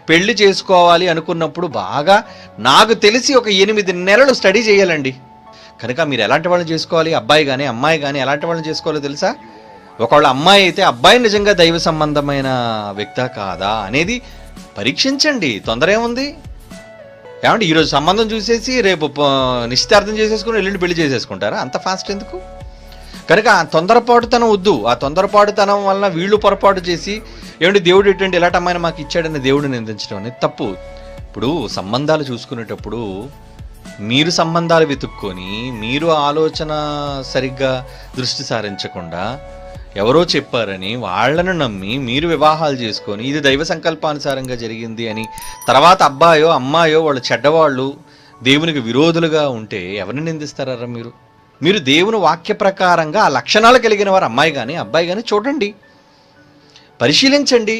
పెళ్లి చేసుకోవాలి అనుకున్నప్పుడు బాగా నాకు తెలిసి ఒక 8 నెలలు స్టడీ చేయాలండి. కనుక మీరు ఎలాంటి వాళ్ళని చేసుకోవాలి, అబ్బాయి కానీ అమ్మాయి కానీ ఎలాంటి వాళ్ళని చేసుకోవాలో తెలుసా? ఒకవేళ అమ్మాయి అయితే అబ్బాయి నిజంగా దైవ సంబంధమైన వ్యక్తా కాదా అనేది పరీక్షించండి. తొందర ఏముంది? ఏమంటే ఈరోజు సంబంధం చూసేసి రేపు నిశ్చితార్థం చేసేసుకుని ఎల్లుండి పెళ్లి చేసేసుకుంటారా? అంత ఫాస్ట్ ఎందుకు? కనుక ఆ తొందరపాటుతనం వద్దు. ఆ తొందరపాటుతనం వలన వీళ్ళు పొరపాటు చేసి ఏమంటే దేవుడు ఎటువంటి ఇలాంటి అమ్మాయిని మాకు ఇచ్చాడని దేవుడిని నిందించడం అనేది తప్పు. ఇప్పుడు సంబంధాలు చూసుకునేటప్పుడు మీరు సంబంధాలు వెతుక్కొని మీరు ఆలోచన సరిగ్గా దృష్టి సారించకుండా ఎవరో చెప్పారని వాళ్ళను నమ్మి మీరు వివాహాలు చేసుకొని ఇది దైవ సంకల్పానుసారంగా జరిగింది అని తర్వాత అబ్బాయో అమ్మాయో వాళ్ళు చెడ్డవాళ్ళు దేవునికి విరోధులుగా ఉంటే ఎవరిని నిందిస్తారా? మీరు దేవుని వాక్య ప్రకారంగా ఆ లక్షణాలు కలిగిన వారు అమ్మాయి కానీ అబ్బాయి కానీ చూడండి, పరిశీలించండి,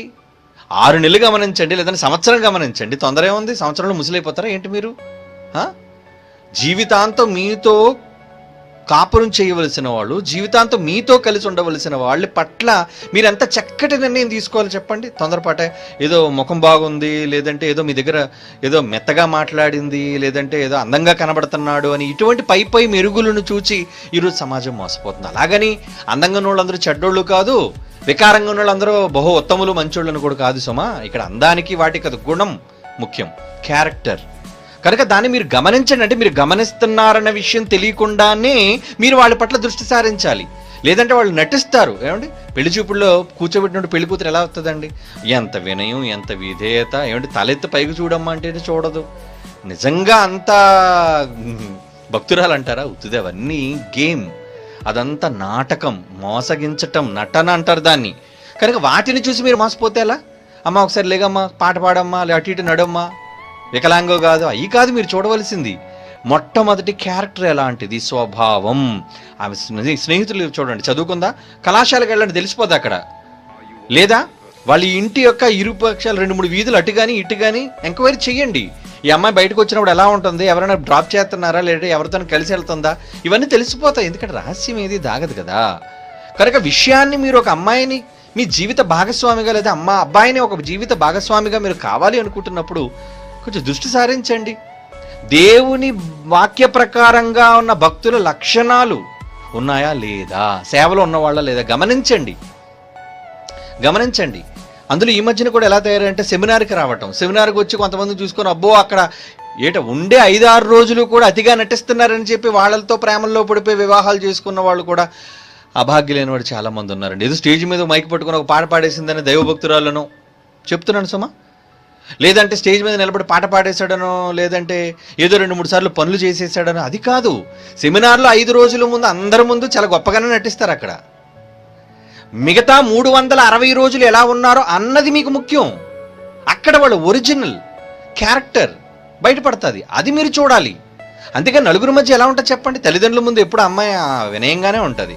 6 నెలలు గమనించండి, లేదంటే సంవత్సరం గమనించండి. తొందర ఏముంది? సంవత్సరంలో ముసలైపోతారా ఏంటి మీరు? జీవితాంతం మీతో కాపురం చేయవలసిన వాళ్ళు, జీవితాంతం మీతో కలిసి ఉండవలసిన వాళ్ళ పట్ల మీరు ఎంత చక్కటి నిర్ణయం తీసుకోవాలి చెప్పండి. తొందరపాటే ఏదో ముఖం బాగుంది, లేదంటే ఏదో మీ దగ్గర ఏదో మెత్తగా మాట్లాడింది, లేదంటే ఏదో అందంగా కనబడుతున్నాడు అని ఇటువంటి పై మెరుగులను చూచి ఈరోజు సమాజం మోసపోతుంది. అలాగని అందంగా ఉన్న వాళ్ళందరూ చెడ్డోళ్ళు కాదు, వికారంగా ఉన్న వాళ్ళందరూ బహు ఉత్తములు మంచోళ్ళని కూడా కాదు సుమా. ఇక్కడ అందానికి వాటికి అది గుణం ముఖ్యం, క్యారెక్టర్. కనుక దాన్ని మీరు గమనించండి. అంటే మీరు గమనిస్తున్నారన్న విషయం తెలియకుండానే మీరు వాళ్ళ పట్ల దృష్టి సారించాలి. లేదంటే వాళ్ళు నటిస్తారు. ఏమండి పెళ్లి చూపుల్లో కూర్చోబెట్టినట్టు పెళ్లి కూతురు ఎలా వస్తుందండి? ఎంత వినయం, ఎంత విధేయత, ఏమంటే తలెత్తి పైకి చూడమ్మా అంటే చూడదు. నిజంగా అంత భక్తురాలు అంటారా? ఉత్తుది అవన్నీ గేమ్, అదంతా నాటకం, మోసగించటం, నటన అంటారు దాన్ని. కనుక వాటిని చూసి మీరు మోసపోతే ఎలా? అమ్మ ఒకసారి లేగమ్మా, పాట పాడమ్మా, లే అటు ఇటు నడమ్మా, వికలాంగో కాదు, అవి కాదు మీరు చూడవలసింది. మొట్టమొదటి క్యారెక్టర్ ఎలాంటిది, స్వభావం. ఆమె స్నేహితులు చూడండి, చదువుకుందా, కళాశాలకు వెళ్ళండి తెలిసిపోద్ది అక్కడ. లేదా వాళ్ళ ఇంటి యొక్క ఇరుపక్షాలు 2-3 వీధులు అటు కానీ ఇటు కానీ ఎంక్వైరీ చెయ్యండి. ఈ అమ్మాయి బయటకు వచ్చినప్పుడు ఎలా ఉంటుంది, ఎవరైనా డ్రాప్ చేస్తున్నారా, లేదా ఎవరితో కలిసి వెళ్తుందా, ఇవన్నీ తెలిసిపోతాయి. ఎందుకంటే రహస్యం ఏది దాగదు కదా. కనుక విషయాన్ని మీరు ఒక అమ్మాయిని మీ జీవిత భాగస్వామిగా, లేదా అబ్బాయిని ఒక జీవిత భాగస్వామిగా మీరు కావాలి అనుకుంటున్నప్పుడు కొంచెం దృష్టి సారించండి. దేవుని వాక్య ప్రకారంగా ఉన్న భక్తుల లక్షణాలు ఉన్నాయా లేదా, సేవలో ఉన్నవాళ్ళ లేదా గమనించండి. అందులో ఈ మధ్యన కూడా ఎలా తయారంటే సెమినార్కి రావటం, సెమినార్కి వచ్చి కొంతమంది చూసుకొని అబ్బో అక్కడ ఉండే 5-6 రోజులు కూడా అతిగా నటిస్తున్నారని చెప్పి వాళ్ళతో ప్రేమల్లో పడిపోయి వివాహాలు చేసుకున్న వాళ్ళు కూడా అభాగ్యులైన వాడు చాలా మంది ఉన్నారండి. ఏదో స్టేజ్ మీద మైక్ పట్టుకుని ఒక పాట పాడేసిందని దైవభక్తురాలను చెప్తున్నాను సుమా. లేదంటే స్టేజ్ మీద నిలబడి పాట పాడేశాడనో, లేదంటే ఏదో 2-3 సార్లు పనులు చేసేసాడనో, అది కాదు. సెమినార్లో 5 రోజుల ముందు అందరి ముందు చాలా గొప్పగానే నటిస్తారు. అక్కడ మిగతా 360 రోజులు ఎలా ఉన్నారో అన్నది మీకు ముఖ్యం. అక్కడ వాళ్ళ ఒరిజినల్ క్యారెక్టర్ బయటపడుతుంది, అది మీరు చూడాలి. అందుకని నలుగురి మధ్య ఎలా ఉంటుంది చెప్పండి? తల్లిదండ్రుల ముందు ఎప్పుడు అమ్మాయి వినయంగానే ఉంటుంది,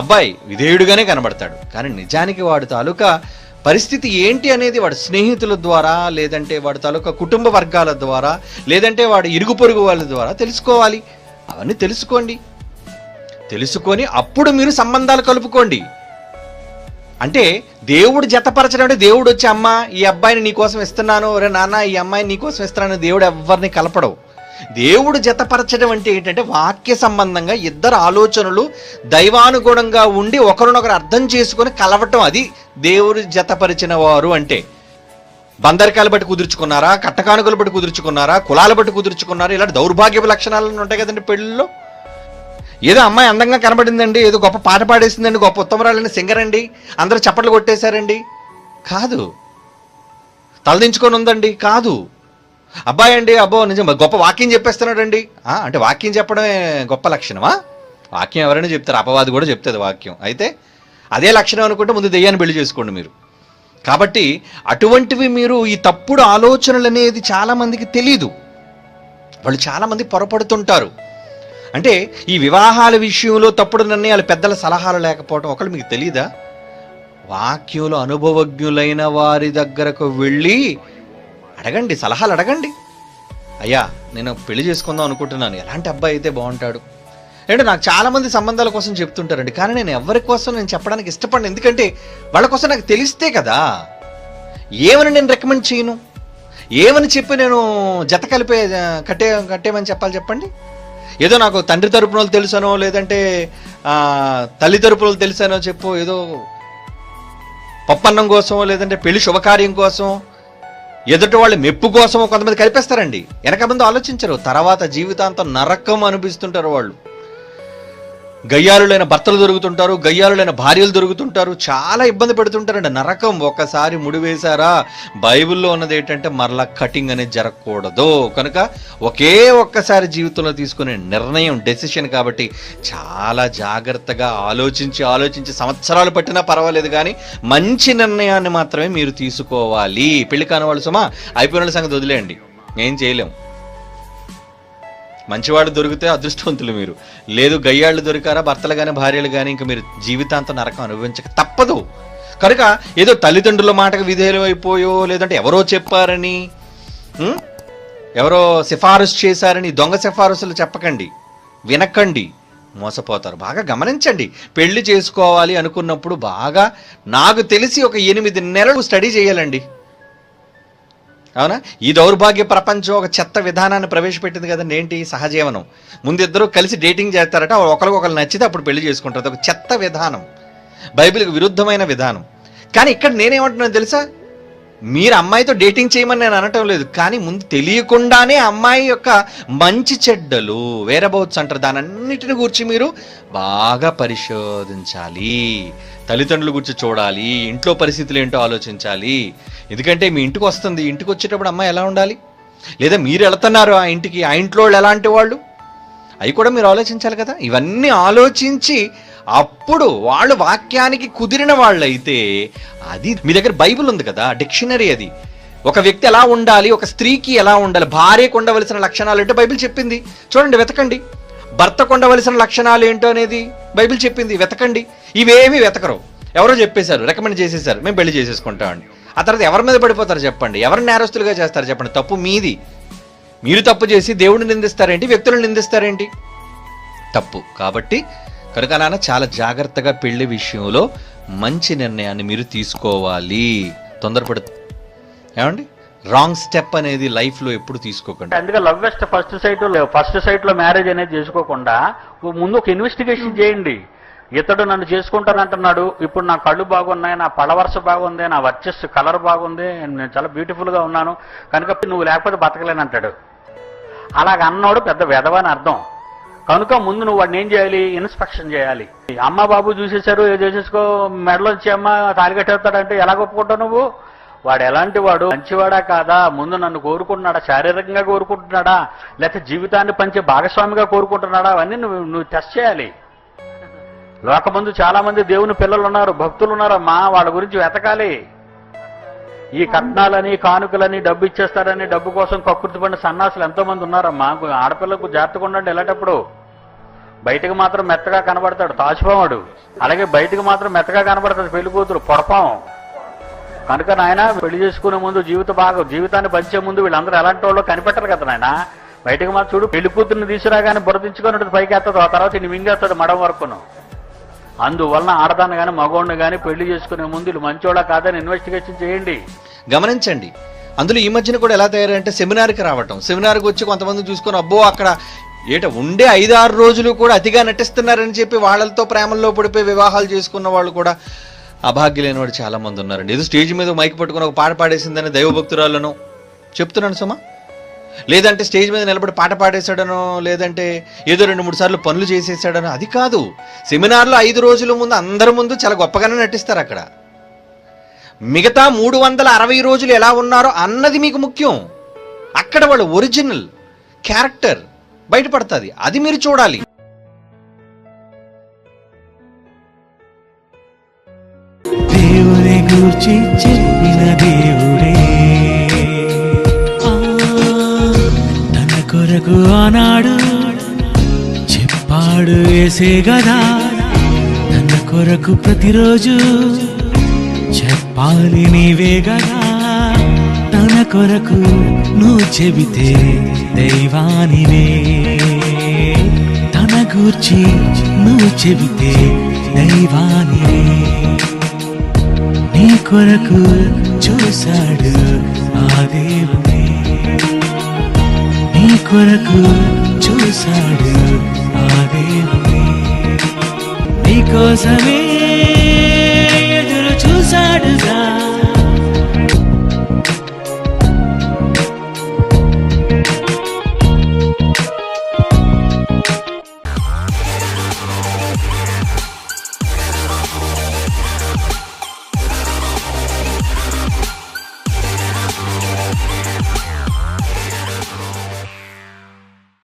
అబ్బాయి విధేయుడుగానే కనబడతాడు. కానీ నిజానికి వాడు తాలూకా పరిస్థితి ఏంటి అనేది వాడి స్నేహితుల ద్వారా, లేదంటే వాడి తాలూకా కుటుంబ వర్గాల ద్వారా, లేదంటే వాడి ఇరుగు పొరుగు వాళ్ళ ద్వారా తెలుసుకోవాలి. అవన్నీ తెలుసుకొని అప్పుడు మీరు సంబంధాలు కలుపుకోండి. అంటే దేవుడు జతపరచడం అంటే దేవుడు వచ్చి అమ్మ ఈ అబ్బాయిని నీకోసం ఇస్తున్నాను, రే నాన్న ఈ అమ్మాయిని నీకోసం ఇస్తున్నాను, దేవుడు ఎవరిని కలపడవు. దేవుడు జతపరచడం అంటే ఏంటంటే వాక్య సంబంధంగా ఇద్దరు ఆలోచనలు దైవానుగుణంగా ఉండి ఒకరినొకరు అర్థం చేసుకొని కలవటం, అది దేవుడు జతపరిచిన వారు అంటే. బందరికాలు బట్టి కుదుర్చుకున్నారా, కట్టకానుకలు బట్టి కుదుర్చుకున్నారా, కులాల బట్టి కుదుర్చుకున్నారా, ఇలాంటి దౌర్భాగ్యపు లక్షణాలు ఉంటాయి కదండి పెళ్ళిలో. ఏదో అమ్మాయి అందంగా కనబడిందండి, ఏదో గొప్ప పాట పాడేసిందండి, గొప్ప ఉత్తమరాలని సింగర్ అండి, అందరూ చప్పట్లు కొట్టేశారండి, కాదు. తలదించుకొని ఉందండి, కాదు. అబ్బాయి అండి అబ్బో నిజం గొప్ప వాక్యం చెప్పేస్తున్నాడండి, అంటే వాక్యం చెప్పడమే గొప్ప లక్షణమా? వాక్యం ఎవరైనా చెప్తారు, అపవాది కూడా చెప్తుంది వాక్యం. అయితే అదే లక్షణం అనుకుంటే ముందు దెయ్యాన్ని పెళ్లి చేసుకోండి మీరు. కాబట్టి అటువంటివి మీరు ఈ తప్పుడు ఆలోచనలు అనేది చాలామందికి తెలీదు, వాళ్ళు చాలామంది పొరపడుతుంటారు. అంటే ఈ వివాహాల విషయంలో తప్పుడు నిర్ణయాలు, పెద్దల సలహాలు లేకపోవడం ఒకళ్ళు మీకు తెలీదా? వాక్యంలో అనుభవజ్ఞులైన వారి దగ్గరకు వెళ్ళి అడగండి, సలహాలు అడగండి. అయ్యా నేను పెళ్లి చేసుకుందాం అనుకుంటున్నాను, ఎలాంటి అబ్బాయి అయితే బాగుంటాడు అంటే నాకు చాలామంది సంబంధాల కోసం చెప్తుంటారండి, కానీ నేను ఎవరి కోసం నేను చెప్పడానికి ఇష్టపడను. ఎందుకంటే వాళ్ళ కోసం నాకు తెలిస్తే కదా. ఏమని నేను రికమెండ్ చేయను? ఏమని చెప్పి నేను జత కలిపే కట్టేమని చెప్పాలి చెప్పండి? ఏదో నాకు తండ్రి తరపున తెలుసనో లేదంటే తల్లి తరపున తెలుసనో చెప్పు, ఏదో పప్పన్నం కోసమో లేదంటే పెళ్లి శుభకార్యం కోసం, ఎదుటి వాళ్ళ మెప్పు కోసమో కొంతమంది కలిపేస్తారండి. వెనక ముందు ఆలోచించరు, తర్వాత జీవితాంతం నరకం అనిపిస్తుంటారు వాళ్ళు. గయ్యాలులైన భర్తలు దొరుకుతుంటారు, గయ్యాలులైన భార్యలు దొరుకుతుంటారు, చాలా ఇబ్బంది పెడుతుంటారండి. నరకం. ఒక్కసారి ముడివేశారా, బైబిల్లో ఉన్నది ఏంటంటే మరలా కటింగ్ అనేది జరగకూడదు. కనుక ఒక్కసారి జీవితంలో తీసుకునే నిర్ణయం, డెసిషన్ కాబట్టి చాలా జాగ్రత్తగా ఆలోచించి సంవత్సరాలు పట్టినా పర్వాలేదు, కానీ మంచి నిర్ణయాన్ని మాత్రమే మీరు తీసుకోవాలి. పెళ్లి కాని వాళ్ళు సుమా అయిపోయిన సంగతి వదిలేయండి, ఏం చేయలేము. మంచివాళ్ళు దొరికితే అదృష్టవంతులు మీరు, లేదు గయ్యాళ్ళు దొరికారా భర్తలు కానీ భార్యలు కానీ, ఇంకా మీరు జీవితాంతం నరకం అనుభవించక తప్పదు. కనుక ఏదో తల్లిదండ్రుల మాటకు విధేయులు అయిపోయో, లేదంటే ఎవరో చెప్పారని, ఎవరో సిఫారసు చేశారని దొంగ సిఫారసులు చెప్పకండి, వినకండి, మోసపోతారు. బాగా గమనించండి. పెళ్లి చేసుకోవాలి అనుకున్నప్పుడు బాగా నాకు తెలిసి ఒక 8 నెలలు స్టడీ చేయాలండి. అవునా? ఈ దౌర్భాగ్య ప్రపంచం ఒక చెత్త విధానాన్ని ప్రవేశపెట్టింది కదండి. ఏంటి? సహజీవనం. ముందు ఇద్దరు కలిసి డేటింగ్ చేస్తారట, ఒకరికొకరు నచ్చితే అప్పుడు పెళ్లి చేసుకుంటారు. ఒక చెత్త విధానం, బైబిల్కి విరుద్ధమైన విధానం. కానీ ఇక్కడ నేనేమంటున్నాను తెలుసా, మీరు అమ్మాయితో డేటింగ్ చేయమని నేను అనటం లేదు, కానీ ముందు తెలియకుండానే అమ్మాయి యొక్క మంచి చెడ్డలు, వేరబౌట్స్ అంటారు, దాని అన్నిటిని గురించి మీరు బాగా పరిశోధించాలి. తల్లిదండ్రుల గురించి చూడాలి, ఇంట్లో పరిస్థితులు ఏంటో ఆలోచించాలి. ఎందుకంటే మీ ఇంటికి వస్తుంది, ఇంటికి వచ్చేటప్పుడు అమ్మాయి ఎలా ఉండాలి, లేదా మీరు వెళుతున్నారు ఆ ఇంటికి, ఆ ఇంట్లో వాళ్ళు ఎలాంటి వాళ్ళు, అవి కూడా మీరు ఆలోచించాలి కదా. ఇవన్నీ ఆలోచించి అప్పుడు వాళ్ళు వాక్యానికి కుదిరిన వాళ్ళు అయితే, అది మీ దగ్గర బైబిల్ ఉంది కదా, డిక్షనరీ. అది ఒక వ్యక్తి ఎలా ఉండాలి, ఒక స్త్రీకి ఎలా ఉండాలి, భార్యకు ఉండవలసిన లక్షణాలు ఏంటో బైబిల్ చెప్పింది. చూడండి, వెతకండి. భర్తకు ఉండవలసిన లక్షణాలు ఏంటో అనేది బైబిల్ చెప్పింది, వెతకండి. ఇవేమీ వెతకరు, ఎవరో చెప్పేశారు, రికమెండ్ చేసేసారు, మేము పెళ్లి చేసేసుకుంటామండి. ఆ తర్వాత ఎవరి మీద పడిపోతారు చెప్పండి, ఎవరిని నేరస్తులుగా చేస్తారు చెప్పండి. తప్పు మీది. మీరు తప్పు చేసి దేవుడిని నిందిస్తారేంటి, వ్యక్తులను నిందిస్తారేంటి? తప్పు. కాబట్టి కనుక నాన్న చాలా జాగ్రత్తగా పెళ్లి విషయంలో మంచి నిర్ణయాన్ని మీరు తీసుకోవాలి. తొందరపడు ఏమండి, రాంగ్ స్టెప్ అనేది లైఫ్ లో ఎప్పుడు తీసుకోకండి. అందుకే లవ్ ఫెస్ట్ ఫస్ట్ సైట్ లో మ్యారేజ్ అనేది చేసుకోకుండా ముందు ఒక ఇన్వెస్టిగేషన్ చేయండి. ఇతడు నన్ను చేసుకుంటానంటున్నాడు, ఇప్పుడు నా కళ్ళు బాగున్నాయి, నా పడవరస బాగుంది, నా వర్చస్సు కలర్ బాగుంది, నేను చాలా బ్యూటిఫుల్ గా ఉన్నాను, కనుక నువ్వు లేకపోతే బతకలేనంటాడు. అలాగ అన్నాడు పెద్ద వెధవని అర్థం. కనుక ముందు నువ్వు వాడిని ఏం చేయాలి, ఇన్స్పెక్షన్ చేయాలి. అమ్మ బాబు చూసేశారు, ఏ చేసేసుకో, మెడలోంచి అమ్మ తాళి కట్టేస్తాడంటే ఎలా ఒప్పుకుంటావు నువ్వు? వాడు ఎలాంటి వాడు, మంచివాడా కాదా, ముందు నన్ను కోరుకుంటున్నాడా, శారీరకంగా కోరుకుంటున్నాడా, లేకపోతే జీవితాన్ని పంచే భాగస్వామిగా కోరుకుంటున్నాడా, అవన్నీ నువ్వు టెస్ట్ చేయాలి. లోకమందు చాలా మంది దేవుని పిల్లలు ఉన్నారు, భక్తులు ఉన్నారమ్మా, వాళ్ళ గురించి వెతకాలి. ఈ కట్నాలని కానుకలని డబ్బు ఇచ్చేస్తారని డబ్బు కోసం కక్కుర్తి పడిన సన్నాసులు ఎంతో మంది ఉన్నారమ్మా. ఆడపిల్లకు జాగ్రత్తగా ఉండండి వెళ్ళేటప్పుడు. బయటకు మాత్రం మెత్తగా కనబడతాడు తాచిపోవాడు, అలాగే బయటకు మాత్రం మెత్తగా కనబడతాడు పెళ్లి కూతురు పొడపాం. కనుక నాయన పెళ్లి చేసుకునే ముందు జీవితాన్ని పంచే ముందు వీళ్ళందరూ ఎలాంటి వాళ్ళు కనిపెట్టరు కదా నాయన. బయటకు మాత్రం చూడు, పెళ్లి కూతురుని తీసుకురాగానే బురదించుకొని ఉంటుంది, పైకి ఎత్తదు, ఆ తర్వాత ఇన్ని మింగేస్తాడు మడం వరకును. అందువలన ఆడదాన్ని కానీ మగవాడిని కానీ పెళ్లి చేసుకునే ముందు వీళ్ళు మంచోడా కాదని ఇన్వెస్టిగేషన్ చేయండి, గమనించండి. అందులో ఈ మధ్యన కూడా ఎలా తయారంటే సెమినార్కి రావటం, సెమినార్కి వచ్చి కొంతమంది చూసుకొని అబ్బో అక్కడ ఉండే 5-6 రోజులు కూడా అతిగా నటిస్తున్నారని చెప్పి వాళ్ళతో ప్రేమల్లో పడిపోయి వివాహాలు చేసుకున్న వాళ్ళు కూడా అభాగ్యులైన వాడు చాలా మంది ఉన్నారండి. ఏదో స్టేజ్ మీద మైక్ పట్టుకుని ఒక పాట పాడేసిందని దైవభక్తురాలను చెప్తున్నాను సుమా, లేదంటే స్టేజ్ మీద నిలబడి పాట పాడేశాడనో, లేదంటే ఏదో 2-3 సార్లు పనులు చేసేసాడనో, అది కాదు. సెమినార్లో 5 రోజుల ముందు అందరి ముందు చాలా గొప్పగానే నటిస్తారు. అక్కడ మిగతా 360 రోజులు ఎలా ఉన్నారో అన్నది మీకు ముఖ్యం. అక్కడ వాళ్ళ ఒరిజినల్ క్యారెక్టర్ బయటపడుతుంది, అది మీరు చూడాలి. దేవుని గూర్చి చెప్పిన దేవుడే తన కొరకు ఆనాడు చెప్పాడు యేసే గదా, తన కొరకు ప్రతిరోజు చెప్పాలి నీవే గదా. తన కొరకు నువ్వు చెబితే దైవానివే, తన గూర్చి నువ్వు చెబితే దైవానివే. నీ కొరకు చూశాడు ఆ దేవుడే, నీ కొరకు చూశాడు ఆ దేవుడే, నీ కోసమే